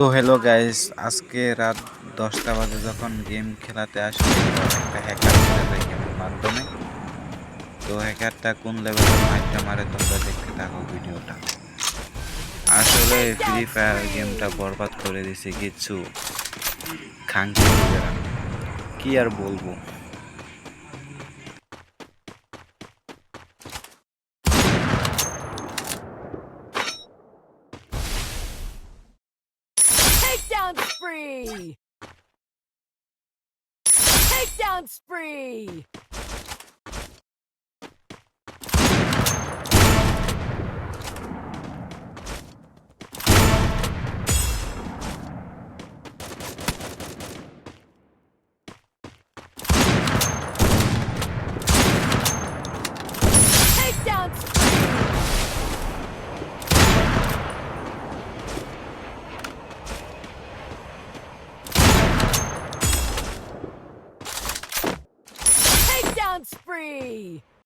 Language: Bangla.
তো হ্যালো গাইস, আজকে রাত 10টা বাজে যখন গেম খেলাতে আসি একটা হ্যাকার মেরে দেয় গেমের মাধ্যমে। তো হ্যাকারটা কোন লেভেলের মাইরটা মারে তোমরা দেখতে থাকো ভিডিওটা। আসলে ফ্রি ফায়ার গেমটা বরবাদ করে দিছে কিছু খাঙ্কি লোকেরা। কি আর বলবো। Takedown spree! Takedown spree! Takedown spree! Takedown spree!